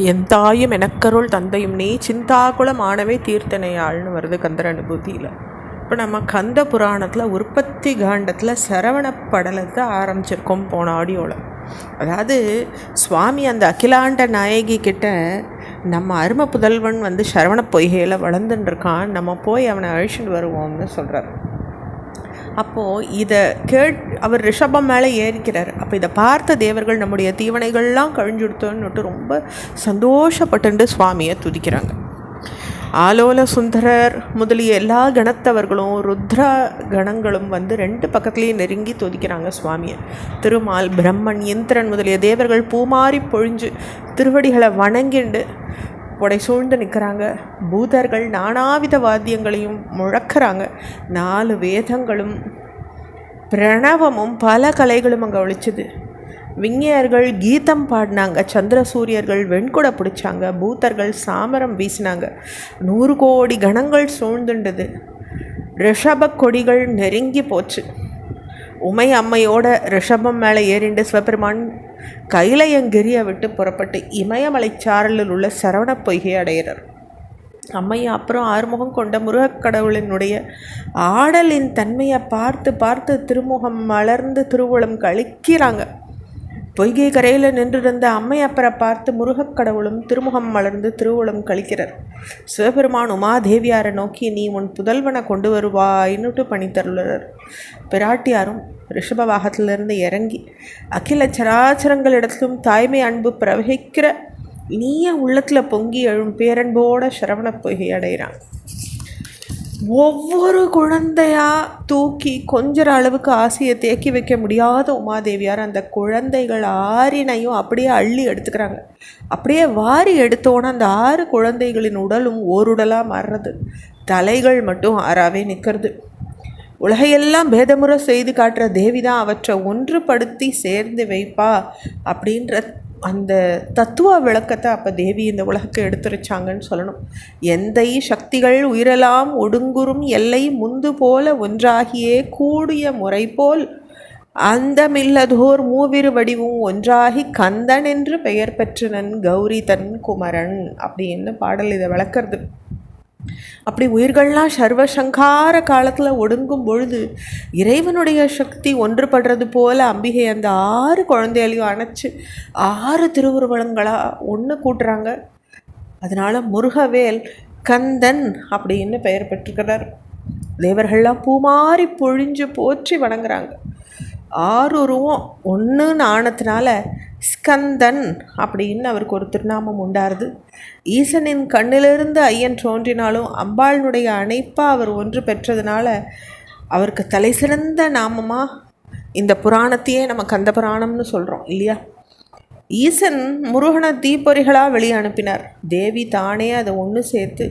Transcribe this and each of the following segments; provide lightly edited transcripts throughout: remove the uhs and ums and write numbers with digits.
என் தாயும் எனக்கருள் தந்தையும் நீ சிந்தாகுளம் ஆனவே தீர்த்தனையாள்னு வருது கந்தர் அனுபூதியில். இப்போ நம்ம கந்த புராணத்தில் உற்பத்தி காண்டத்தில் சரவணப்படலத்தை ஆரம்பிச்சிருக்கோம் போன ஆடியோவில். அதாவது சுவாமி அந்த அகிலாண்ட நாயகி கிட்ட நம்ம அருமை புதல்வன் சரவண பொய்கையில் வளர்ந்துட்டுருக்கான், நம்ம போய் அவனை அழிச்சுட்டு வருவோம்னு சொல்கிறார். அப்போது இதை அவர் ரிஷபம் மேலே ஏறிக்கிறார். அப்போ இதை பார்த்த தேவர்கள் நம்முடைய தீவனைகள்லாம் கழிஞ்சுடுத்தோன்னுட்டு ரொம்ப சந்தோஷப்பட்டு சுவாமியை துதிக்கிறாங்க. ஆலோல சுந்தரர் முதலிய எல்லா கணத்தவர்களும் ருத்ர கணங்களும் ரெண்டு பக்கத்துலேயும் நெருங்கி துதிக்கிறாங்க சுவாமியை. திருமால், பிரம்மன், இந்திரன் முதலிய தேவர்கள் பூமாரி பொழிஞ்சு திருவடிகளை வணங்கிண்டு உடை சூழ்ந்து நிற்கிறாங்க. பூதர்கள் நானாவித வாத்தியங்களையும் முழக்கிறாங்க. 4 வேதங்களும் பிரணவமும் பல கலைகளும் அங்கே ஒழிச்சுது. விஞ்ஞர்கள் கீதம் பாடினாங்க, சந்திர சூரியர்கள் வெண்குடை பிடிச்சாங்க, பூத்தர்கள் சாமரம் வீசினாங்க. 100 கோடி கணங்கள் சூழ்ந்துண்டது. ரிஷப கொடிகள் நெருங்கி போச்சு. உமை அம்மையோட ரிஷபம் மேலே ஏறிண்டு சிவபெருமான் கைலையங்கிரியை விட்டு புறப்பட்டு இமயமலை சாரலில் உள்ள சரவண பொய்கை அடையிறார். அம்மையை அப்புறம் ஆறுமுகம் கொண்ட முருகக்கடவுளினுடைய ஆடலின் தன்மையை பார்த்து பார்த்து திருமுகம் மலர்ந்து திருவுளம் கழிக்கிறாங்க. பொய்கை கரையில் நின்றிருந்த அம்மையப்பரை பார்த்து முருகக்கடவுளும் திருமுகம் மலர்ந்து திருவுளம் கழிக்கிறார். சிவபெருமான் உமாதேவியாரை நோக்கி நீ உன் புதல்வனை கொண்டு வருவாயின்னுட்டு பணித்தருளார். பிராட்டியாரும் ரிஷபவாகத்திலிருந்து இறங்கி அகில சராச்சரங்களிடத்திலும் தாய்மை அன்பு பிரவகிக்கிற நீய உள்ளத்தில் பொங்கி எழும் பேரன்போட சரவண பொய்கை அடைகிறான். ஒவ்வொரு குழந்தையாக தூக்கி கொஞ்சம் அளவுக்கு ஆசையை தேக்கி வைக்க முடியாத உமாதேவியார் அந்த குழந்தைகள் 6 அப்படியே அள்ளி எடுத்துக்கிறாங்க. அப்படியே வாரி எடுத்தோன்னே அந்த 6 குழந்தைகளின் உடலும் ஓருடலாக மாறுறது. தலைகள் மட்டும் 6ஆவே நிற்கிறது. உலகையெல்லாம் பேதமுறை செய்து காட்டுற தேவி தான் அவற்றை ஒன்றுபடுத்தி சேர்ந்து வைப்பா அப்படின்ற அந்த தத்துவ விளக்கத்தை அப்போ தேவி இந்த உலகத்தை எடுத்துரைச்சாங்கன்னு சொல்லணும். எந்தை சக்திகள் உயிரெல்லாம் ஒடுங்குறும் எல்லை முந்து போல ஒன்றாகியே கூடிய முறை போல் அந்தமில்லதோர் மூவிரு வடிவும் ஒன்றாகி கந்தன் என்று பெயர் பெற்றனன் கௌரி தன் குமரன் அப்படின்னு பாடல் இதை விளக்கிறது. அப்படி உயிர்கள்லாம் சர்வசங்கார காலத்தில் ஒடுங்கும் பொழுது இறைவனுடைய சக்தி ஒன்றுபடுறது போல் அம்பிகை அந்த 6 குழந்தைகளையும் அணைச்சி 6 திருவுருவங்களாக ஒன்று கூட்டுறாங்க. அதனால் முருகவேல் கந்தன் அப்படின்னு பெயர் பெற்றுக்கிறார். தேவர்கள்லாம் பூமாரி பொழிஞ்சு போற்றி வணங்குறாங்க. 6 உருவம் ஒன்றுன்னு ஆனதுனால ஸ்கந்தன் அப்படின்னு அவருக்கு ஒரு திருநாமம் உண்டாருது. ஈசனின் கண்ணிலிருந்து ஐயன் தோன்றினாலும் அம்பாளினுடைய அணைப்பாக அவர் ஒன்று பெற்றதுனால அவருக்கு தலை சிறந்த நாமமாக இந்த புராணத்தையே நம்ம கந்த புராணம்னு சொல்கிறோம் இல்லையா. ஈசன் முருகனை தீப்பொறிகளாக வெளியே அனுப்பினார். தேவி தானே அதை ஒன்று சேர்த்து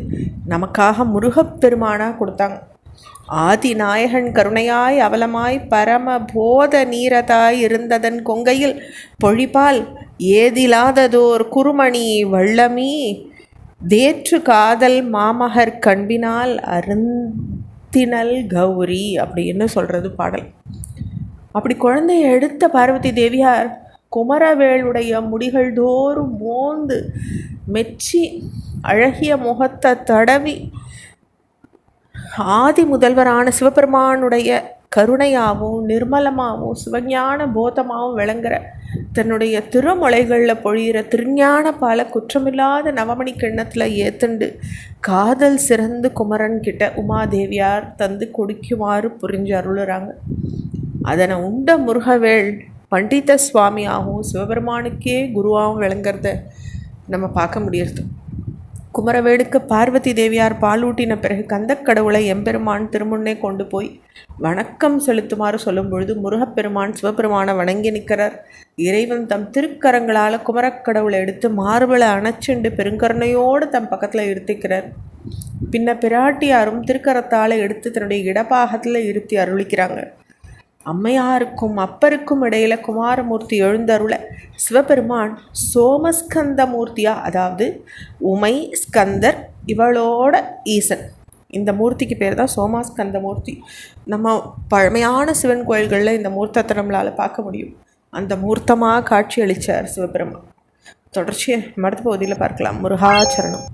நமக்காக முருகப்பெருமானாக கொடுத்தாங்க. ஆதி நாயகன் கருணையாய் அவலமாய் பரம போத நீரதாய் இருந்ததன் கொங்கையில் பொழிப்பால் ஏதிலாததோர் குருமணி வள்ளமீ தேற்று காதல் மாமகர் கண்பினால் அருந்தினல் கௌரி அப்படின்னு சொல்கிறது பாடல். அப்படி குழந்தைய எடுத்த பார்வதி தேவியார் குமரவேளுடைய முடிகள் தோறும் மோந்து மெச்சி அழகிய முகத்தை தடவி ஆதி முதல்வரான சிவபெருமானுடைய கருணையாகவும் நிர்மலமாகவும் சிவஞான போதமாகவும் விளங்குற தன்னுடைய திருமொலைகளில் பொழிகிற திருஞான பால குற்றமில்லாத நவமணி கிண்ணத்தில் ஏத்துண்டு காதல் சிறந்து குமரன் கிட்ட உமாதேவியார் தந்து கொடுக்குமாறு புரிஞ்சு அருளுறாங்க. அதனை உண்ட முருகவேள் பண்டித சுவாமியாகவும் சிவபெருமானுக்கே குருவாகவும் விளங்குறத நம்ம பார்க்க முடியுது. குமரவேடுக்கு பார்வதி தேவியார் பாலூட்டின பிறகு கந்தக்கடவுளை எம்பெருமான் திருமுன்னே கொண்டு போய் வணக்கம் செலுத்துமாறு சொல்லும் பொழுது முருகப்பெருமான் சிவபெருமானை வணங்கி நிற்கிறார். இறைவன் தம் திருக்கரங்களால் குமரக்கடவுளை எடுத்து மார்பலை அணைச்சுண்டு பெருங்கருணையோடு தம் பக்கத்தில் இருத்திக்கிறார். பின்ன பிராட்டியாரும் திருக்கரத்தால் எடுத்து தன்னுடைய இடப்பாகத்தில் இருத்தி அருளிக்கிறாங்க. அம்மையாருக்கும் அப்பருக்கும் இடையில குமாரமூர்த்தி எழுந்தருள சிவபெருமான் சோமஸ்கந்த மூர்த்தியாக, அதாவது உமை ஸ்கந்தர் இவளோட ஈசன், இந்த மூர்த்திக்கு பேர் தான் சோமாஸ்கந்த மூர்த்தி. நம்ம பழமையான சிவன் கோயில்களில் இந்த மூர்த்தத்தை நம்மளால் பார்க்க முடியும். அந்த மூர்த்தமாக காட்சி அளித்தார் சிவபெருமான். தொடர்ச்சியை அடுத்த பகுதியில் பார்க்கலாம். முருகாச்சரணம்.